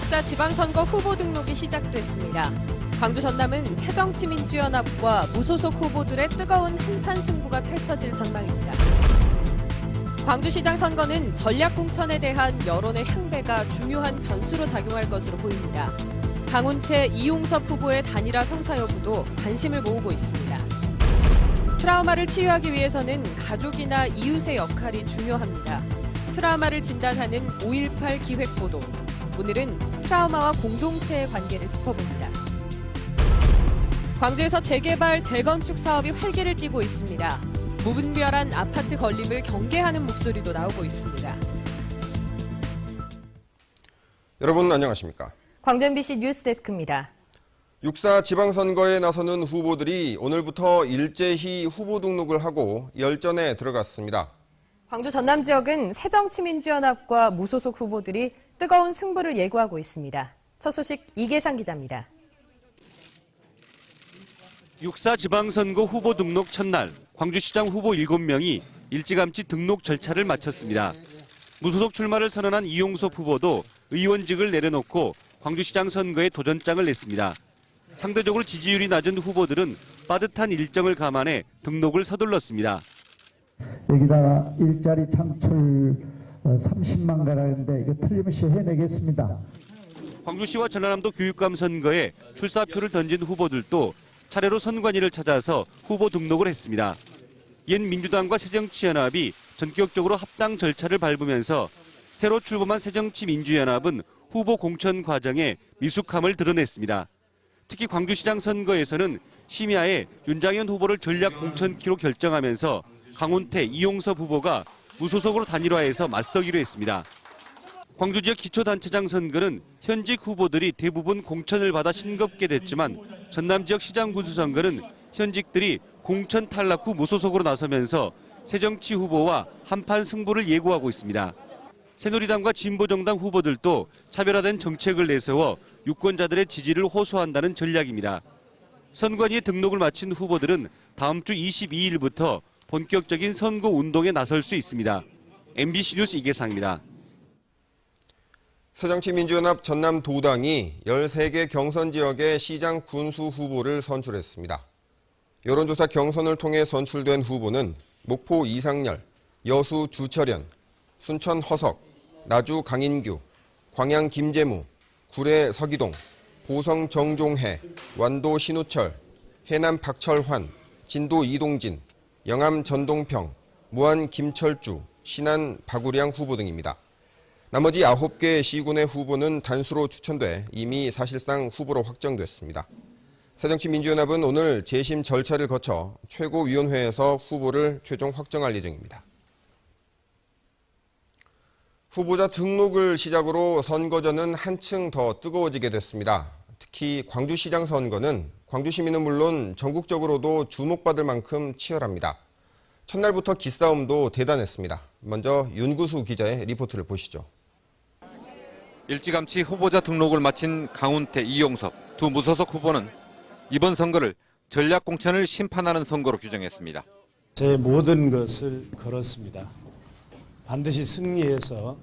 6.4 지방선거 후보 등록이 시작됐습니다. 광주 전남은 새정치민주연합과 무소속 후보들의 뜨거운 한판 승부가 펼쳐질 전망입니다. 광주시장 선거는 전략공천에 대한 여론의 향배가 중요한 변수로 작용할 것으로 보입니다. 강훈태, 이용섭 후보의 단일화 성사 여부도 관심을 모으고 있습니다. 트라우마를 치유하기 위해서는 가족이나 이웃의 역할이 중요합니다. 트라우마를 진단하는 5.18 기획보도. 오늘은 트라우마와 공동체의 관계를 짚어봅니다. 광주에서 재개발, 재건축 사업이 활기를 띠고 있습니다. 무분별한 아파트 건립을 경계하는 목소리도 나오고 있습니다. 여러분 안녕하십니까? 광주 MBC 뉴스데스크입니다. 6.4 지방선거에 나서는 후보들이 오늘부터 일제히 후보 등록을 하고 열전에 들어갔습니다. 광주 전남 지역은 새정치민주연합과 무소속 후보들이 뜨거운 승부를 예고하고 있습니다. 첫 소식 이계상 기자입니다. 6.4 지방선거 후보 등록 첫날 광주시장 후보 7명이 일찌감치 등록 절차를 마쳤습니다. 무소속 출마를 선언한 이용섭 후보도 의원직을 내려놓고 광주시장 선거에 도전장을 냈습니다. 상대적으로 지지율이 낮은 후보들은 빠듯한 일정을 감안해 등록을 서둘렀습니다. 여기다가 일자리 창출 30만 가라는데 이거 틀림없이 해내겠습니다. 광주시와 전라남도 교육감 선거에 출사표를 던진 후보들도 차례로 선관위를 찾아서 후보 등록을 했습니다. 옛 민주당과 새정치연합이 전격적으로 합당 절차를 밟으면서 새로 출범한 새정치민주연합은 후보 공천 과정에 미숙함을 드러냈습니다. 특히 광주시장 선거에서는 심야에 윤장현 후보를 전략 공천키로 결정하면서 강훈태, 이용섭 후보가 무소속으로 단일화해서 맞서기로 했습니다. 광주 지역 기초단체장 선거는 현직 후보들이 대부분 공천을 받아 싱겁게 됐지만 전남 지역 시장 군수 선거는 현직들이 공천 탈락 후 무소속으로 나서면서 새정치 후보와 한판 승부를 예고하고 있습니다. 새누리당과 진보정당 후보들도 차별화된 정책을 내세워 유권자들의 지지를 호소한다는 전략입니다. 선관위에 등록을 마친 후보들은 다음 주 22일부터 본격적인 선거 운동에 나설 수 있습니다. MBC 뉴스 이계상입니다. 새정치민주연합 전남도당이 13개 경선 지역의 시장 군수 후보를 선출했습니다. 여론조사 경선을 통해 선출된 후보는 목포 이상열, 여수 주철현, 순천 허석, 나주 강인규, 광양 김재무, 구례 서기동, 보성 정종해, 완도 신우철, 해남 박철환, 진도 이동진, 영암 전동평, 무안 김철주, 신안 박우량 후보 등입니다. 나머지 9개 시군의 후보는 단수로 추천돼 이미 사실상 후보로 확정됐습니다. 새정치민주연합은 오늘 재심 절차를 거쳐 최고위원회에서 후보를 최종 확정할 예정입니다. 후보자 등록을 시작으로 선거전은 한층 더 뜨거워지게 됐습니다. 특히 광주시장 선거는 광주 시민은 물론 전국적으로도 주목받을 만큼 치열합니다. 첫날부터 기싸움도 대단했습니다. 먼저 윤구수 기자의 리포트를 보시죠. 일찌감치 후보자 등록을 마친 강훈태, 이용섭 두 무소속 후보는 이번 선거를 전략공천을 심판하는 선거로 규정했습니다. 제 모든 것을 걸었습니다. 반드시 승리해서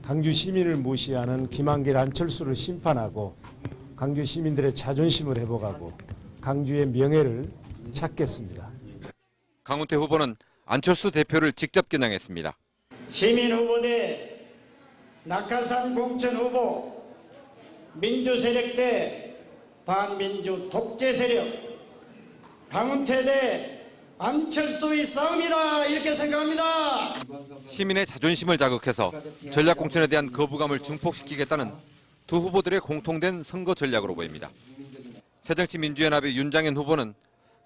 광주 시민을 무시하는 김한길, 안철수를 심판하고 광주 시민들의 자존심을 회복하고 광주의 명예를 찾겠습니다. 강훈태 후보는 안철수 대표를 직접 겨냥했습니다. 시민 후보 대 낙하산 공천 후보, 민주 세력 대 반민주 독재 세력, 강훈태 대 안철수의 싸움이다 이렇게 생각합니다. 시민의 자존심을 자극해서 전략공천에 대한 거부감을 증폭시키겠다는 두 후보들의 공통된 선거 전략으로 보입니다. 새정치민주연합의 윤장현 후보는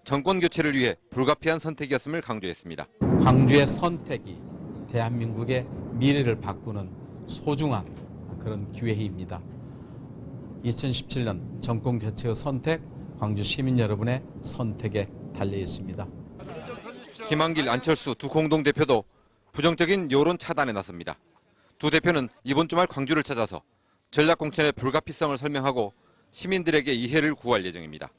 정권 교체를 위해 불가피한 선택이었음을 강조했습니다. 광주의 선택이 대한민국의 미래를 바꾸는 소중한 그런 기회입니다. 2017년 정권 교체의 선택, 광주 시민 여러분의 선택에 달려 있습니다. 김한길, 안철수 두 공동대표도 부정적인 여론 차단에 나섭니다. 두 대표는 이번 주말 광주를 찾아서 전략공천의 불가피성을 설명하고 시민들에게 이해를 구할 예정입니다.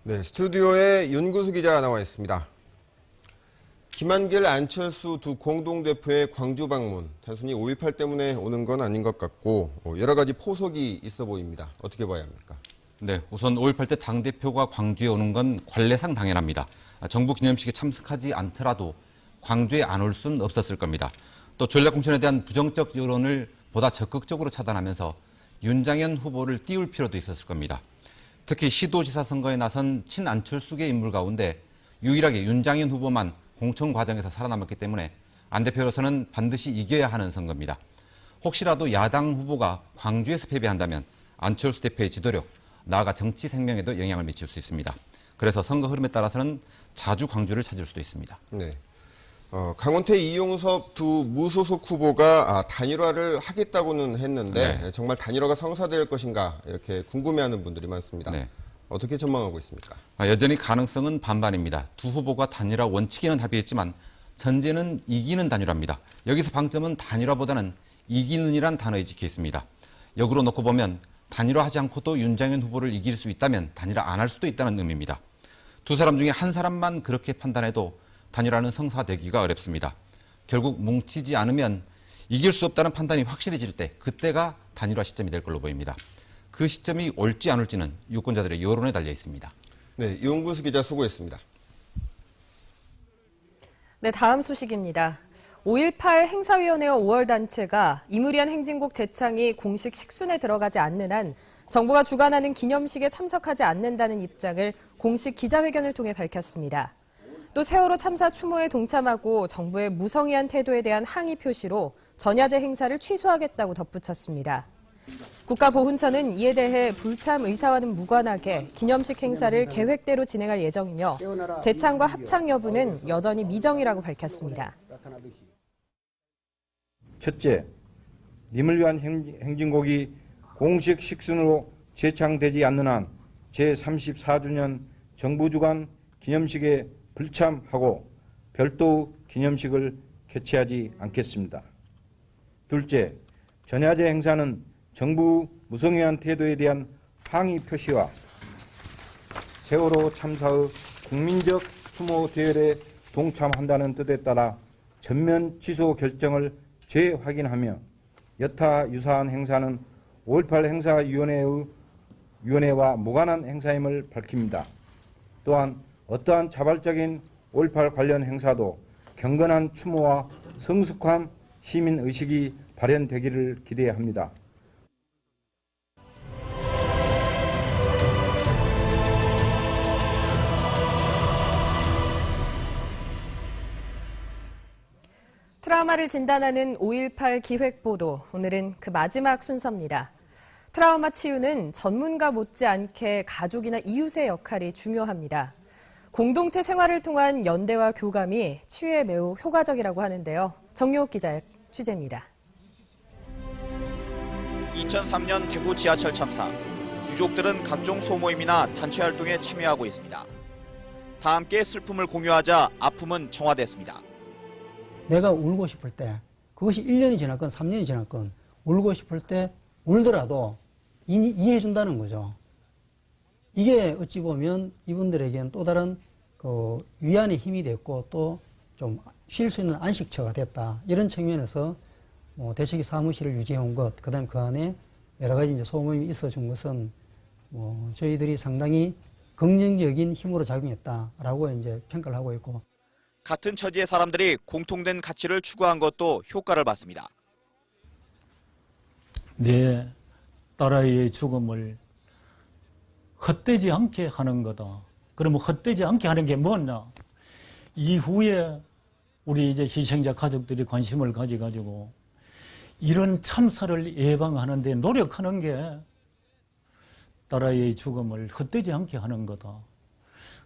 네, 스튜디오에 윤구수 기자 나와 있습니다. 김한길, 안철수 두 공동대표의 광주 방문, 단순히 5.18 때문에 오는 건 아닌 것 같고 여러 가지 포석이 있어 보입니다. 어떻게 봐야 합니까? 네, 우선 5.18 때 당대표가 광주에 오는 건 관례상 당연합니다. 정부 기념식에 참석하지 않더라도 광주에 안 올 수는 없었을 겁니다. 또 전략공천에 대한 부정적 여론을 보다 적극적으로 차단하면서 윤장현 후보를 띄울 필요도 있었을 겁니다. 특히 시도지사 선거에 나선 친안철수계 인물 가운데 유일하게 윤장현 후보만 공천 과정에서 살아남았기 때문에 안 대표로서는 반드시 이겨야 하는 선거입니다. 혹시라도 야당 후보가 광주에서 패배한다면 안철수 대표의 지도력, 나아가 정치 생명에도 영향을 미칠 수 있습니다. 그래서 선거 흐름에 따라서는 자주 광주를 찾을 수도 있습니다. 네. 강원태, 이용섭 두 무소속 후보가 단일화를 하겠다고는 했는데 네. 정말 단일화가 성사될 것인가 이렇게 궁금해하는 분들이 많습니다. 네. 어떻게 전망하고 있습니까? 여전히 가능성은 반반입니다. 두 후보가 단일화 원칙에는 합의했지만 전제는 이기는 단일화입니다. 여기서 방점은 단일화보다는 이기는이란 단어에 찍혀 있습니다. 역으로 놓고 보면 단일화하지 않고도 윤장현 후보를 이길 수 있다면 단일화 안 할 수도 있다는 의미입니다. 두 사람 중에 한 사람만 그렇게 판단해도 단일화는 성사되기가 어렵습니다. 결국 뭉치지 않으면 이길 수 없다는 판단이 확실해질 때 그때가 단일화 시점이 될 걸로 보입니다. 그 시점이 올지 안 올지는 유권자들의 여론에 달려 있습니다. 네, 이용구수 기자 수고했습니다. 네, 다음 소식입니다. 5.18 행사위원회와 5월 단체가 이무리한 행진곡 재창이 공식 식순에 들어가지 않는 한 정부가 주관하는 기념식에 참석하지 않는다는 입장을 공식 기자회견을 통해 밝혔습니다. 또 세월호 참사 추모에 동참하고 정부의 무성의한 태도에 대한 항의 표시로 전야제 행사를 취소하겠다고 덧붙였습니다. 국가보훈처는 이에 대해 불참 의사와는 무관하게 기념식 행사를 계획대로 진행할 예정이며 재창과 합창 여부는 여전히 미정이라고 밝혔습니다. 첫째, 님을 위한 행진곡이 공식 식순으로 재창되지 않는 한 제34주년 정부 주관 기념식에 불참하고 별도 기념식을 개최하지 않겠습니다. 둘째, 전야제 행사는 정부 무성의한 태도에 대한 항의 표시와 세월호 참사의 국민적 추모 대열에 동참한다는 뜻에 따라 전면 취소 결정을 재확인하며 여타 유사한 행사는 5.18 행사위원회와 무관한 행사임을 밝힙니다. 또한 어떠한 자발적인 5.18 관련 행사도 경건한 추모와 성숙한 시민의식이 발현되기를 기대합니다. 트라우마를 진단하는 5.18 기획보도, 오늘은 그 마지막 순서입니다. 트라우마 치유는 전문가 못지않게 가족이나 이웃의 역할이 중요합니다. 공동체 생활을 통한 연대와 교감이 치유에 매우 효과적이라고 하는데요. 정유옥 기자의 취재입니다. 2003년 대구 지하철 참사. 유족들은 각종 소모임이나 단체 활동에 참여하고 있습니다. 다 함께 슬픔을 공유하자 아픔은 정화됐습니다. 내가 울고 싶을 때, 그것이 1년이 지났건 3년이 지났건 울고 싶을 때 울더라도 이해해준다는 거죠. 이게 어찌 보면 이분들에게는 또 다른 그 위안의 힘이 됐고 또 좀 쉴 수 있는 안식처가 됐다. 이런 측면에서 대책위 사무실을 유지해온 것, 그 다음에 그 안에 여러 가지 이제 소모임이 있어준 것은 저희들이 상당히 긍정적인 힘으로 작용했다라고 이제 평가를 하고 있고. 같은 처지의 사람들이 공통된 가치를 추구한 것도 효과를 봤습니다. 내 딸아이의 죽음을 헛되지 않게 하는 거다. 그러면 헛되지 않게 하는 게 뭐냐? 이후에 우리 이제 희생자 가족들이 관심을 가져가지고 이런 참사를 예방하는 데 노력하는 게 딸아이의 죽음을 헛되지 않게 하는 거다.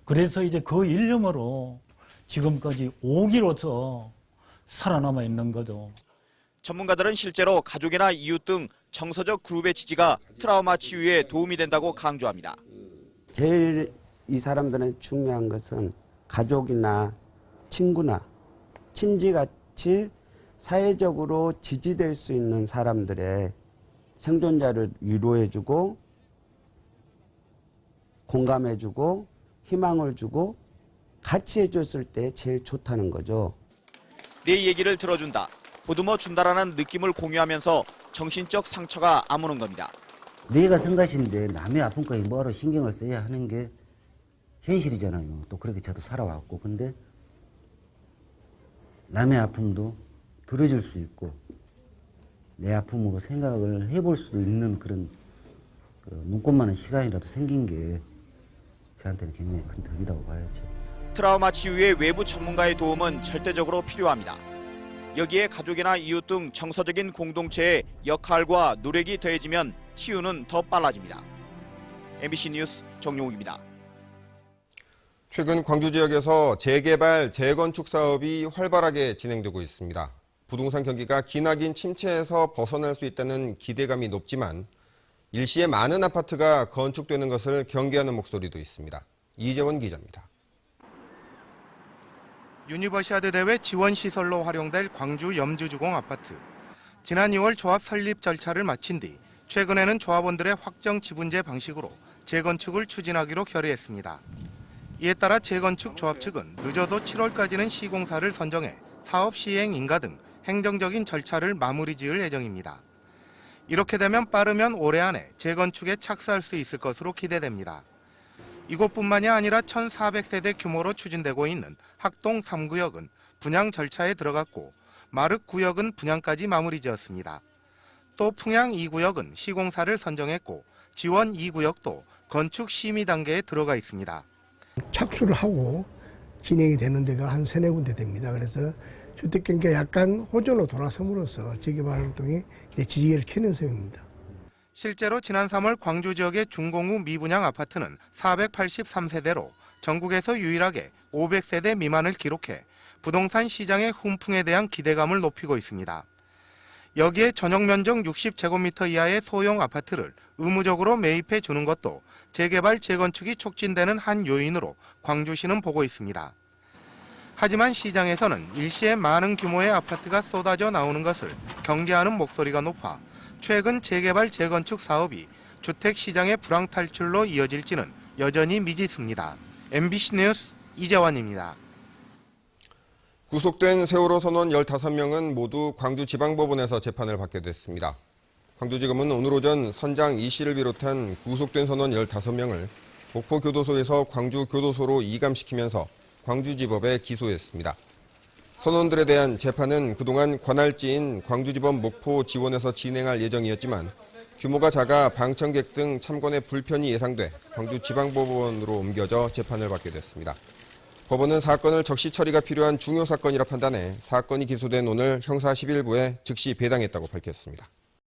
그래서 이제 그 일념으로 지금까지 5기로서 살아남아 있는 거죠. 전문가들은 실제로 가족이나 이웃 등 정서적 그룹의 지지가 트라우마 치유에 도움이 된다고 강조합니다. 제일 이 사람들은 중요한 것은 가족이나 친구나 친지같이 사회적으로 지지될 수 있는 사람들의 생존자를 위로해주고 공감해주고 희망을 주고 같이 해줬을 때 제일 좋다는 거죠. 내 얘기를 들어준다, 보듬어 준다라는 느낌을 공유하면서 정신적 상처가 아무는 겁니다. 내가 성가신데 남의 아픔까지 뭐하러 신경을 써야 하는 게 현실이잖아요. 또 그렇게 저도 살아왔고. 근데 남의 아픔도 들어줄 수 있고 내 아픔으로 생각을 해볼 수도 있는 그런 눈꽃 많은 시간이라도 생긴 게 저한테는 굉장히 큰 덕이라고 봐야죠. 트라우마 치유의 외부 전문가의 도움은 절대적으로 필요합니다. 여기에 가족이나 이웃 등 정서적인 공동체의 역할과 노력이 더해지면 치유는 더 빨라집니다. MBC 뉴스 정용욱입니다. 최근 광주 지역에서 재개발, 재건축 사업이 활발하게 진행되고 있습니다. 부동산 경기가 기나긴 침체에서 벗어날 수 있다는 기대감이 높지만 일시에 많은 아파트가 건축되는 것을 경계하는 목소리도 있습니다. 이재원 기자입니다. 유니버시아드 대회 지원 시설로 활용될 광주 염주주공 아파트. 지난 2월 조합 설립 절차를 마친 뒤 최근에는 조합원들의 확정 지분제 방식으로 재건축을 추진하기로 결의했습니다. 이에 따라 재건축 조합 측은 늦어도 7월까지는 시공사를 선정해 사업 시행 인가 등 행정적인 절차를 마무리 지을 예정입니다. 이렇게 되면 빠르면 올해 안에 재건축에 착수할 수 있을 것으로 기대됩니다. 이곳뿐만이 아니라 1,400세대 규모로 추진되고 있는 학동 3구역은 분양 절차에 들어갔고 마륵 구역은 분양까지 마무리 지었습니다. 또 풍양 2구역은 시공사를 선정했고 지원 2구역도 건축 심의 단계에 들어가 있습니다. 착수를 하고 진행이 되는 데가 한 3-4군데 됩니다. 그래서 주택경기가 약간 호전으로 돌아섬으로써 재개발 활동이 지지기를 켜는 셈입니다. 실제로 지난 3월 광주 지역의 중공후 미분양 아파트는 483세대로 전국에서 유일하게 500세대 미만을 기록해 부동산 시장의 훈풍에 대한 기대감을 높이고 있습니다. 여기에 전용 면적 60제곱미터 이하의 소형 아파트를 의무적으로 매입해 주는 것도 재개발, 재건축이 촉진되는 한 요인으로 광주시는 보고 있습니다. 하지만 시장에서는 일시에 많은 규모의 아파트가 쏟아져 나오는 것을 경계하는 목소리가 높아 최근 재개발, 재건축 사업이 주택 시장의 불황탈출로 이어질지는 여전히 미지수입니다. MBC 뉴스 이재환입니다. 구속된 세월호 선원 15명은 모두 광주지방법원에서 재판을 받게 됐습니다. 광주지검은 오늘 오전 선장 이 씨를 비롯한 구속된 선원 15명을 목포교도소에서 광주교도소로 이감시키면서 광주지법에 기소했습니다. 선원들에 대한 재판은 그동안 관할지인 광주지법 목포지원에서 진행할 예정이었지만 규모가 작아 방청객 등 참관에 불편이 예상돼 광주지방법원으로 옮겨져 재판을 받게 됐습니다. 법원은 사건을 적시 처리가 필요한 중요 사건이라 판단해 사건이 기소된 오늘 형사 11부에 즉시 배당했다고 밝혔습니다.